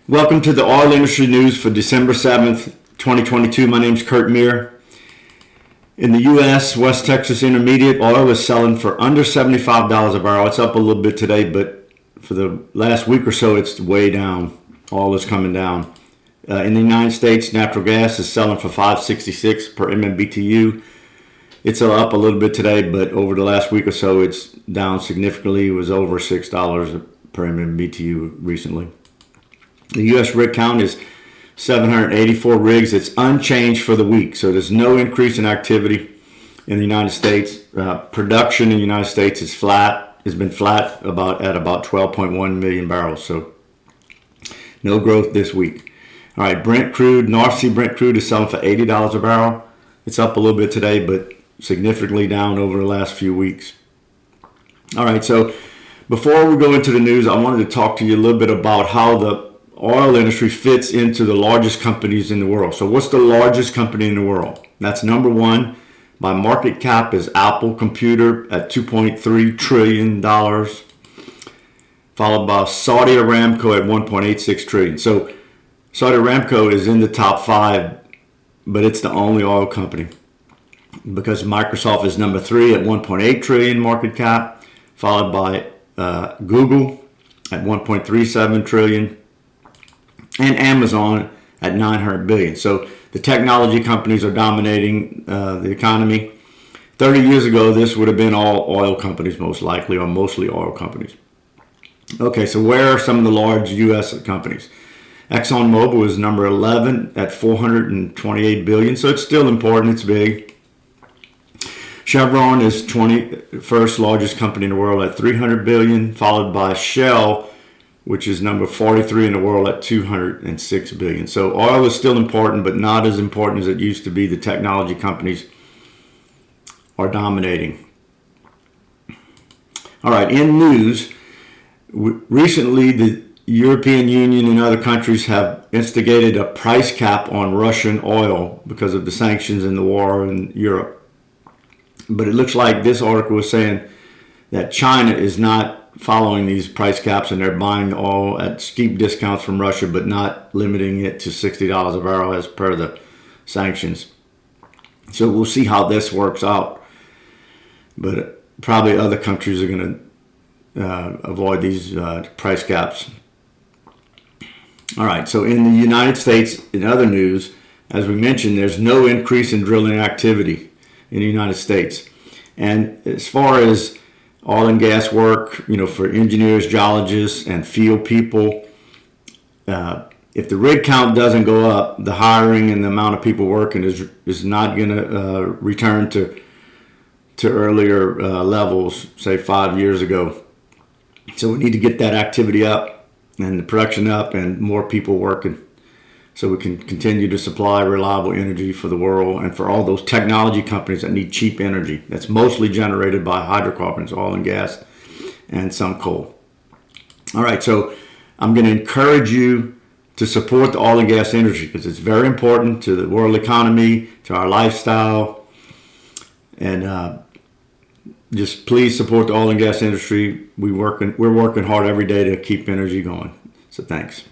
Welcome to the oil industry news for December 7th, 2022. My name is Kurt Meir. In the U.S., West Texas Intermediate oil is selling for under $75 a barrel. It's up a little bit today, but for the last week or so, it's way down. Oil is coming down. In the United States, natural gas is selling for $5.66 per MMBTU. It's up a little bit today, but over the last week or so, it's down significantly. It was over $6 per MMBTU recently. The U.S. rig count is 784 rigs. It's unchanged for the week, so there's no increase in activity in the United States. Production in the United States is flat. Has been flat at about 12.1 million barrels. So no growth this week. All right, Brent crude, North Sea Brent crude is selling for $80 a barrel. It's up a little bit today, but significantly down over the last few weeks. All right, so before we go into the news, I wanted to talk to you a little bit about how the oil industry fits into the largest companies in the world. So what's the largest company in the world? That's number one by market cap is Apple Computer at $2.3 trillion, followed by Saudi Aramco at $1.86 trillion. So Saudi Aramco is in the top five, but it's the only oil company because Microsoft is number three at $1.8 trillion market cap, followed by Google at $1.37 trillion. And Amazon at $900 billion. So the technology companies are dominating the economy. 30 years ago, this would have been all oil companies most likely, or mostly oil companies. Okay, so where are some of the large U.S. companies? Exxon Mobil is number 11 at $428 billion, so it's still important, it's big. Chevron is 21st largest company in the world at $300 billion, followed by Shell, which is number 43 in the world at $206 billion. So oil is still important, but not as important as it used to be. The technology companies are dominating. All right, in news, recently the European Union and other countries have instigated a price cap on Russian oil because of the sanctions and the war in Europe. But it looks like this article was saying that China is not following these price caps, and they're buying oil at steep discounts from Russia, but not limiting it to $60 a barrel as per the sanctions. So we'll see how this works out. But probably other countries are going to avoid these price caps. All right, so in the United States, in other news, as we mentioned, there's no increase in drilling activity in the United States. And as far as oil and gas work, for engineers, geologists, and field people. If the rig count doesn't go up, the hiring and the amount of people working is not going to return to earlier levels, say 5 years ago. So we need to get that activity up and the production up and more people working so we can continue to supply reliable energy for the world and for all those technology companies that need cheap energy. That's mostly generated by hydrocarbons, oil and gas, and some coal. All right, so I'm going to encourage you to support the oil and gas industry because it's very important to the world economy, to our lifestyle, and just please support the oil and gas industry. We're working hard every day to keep energy going. So thanks.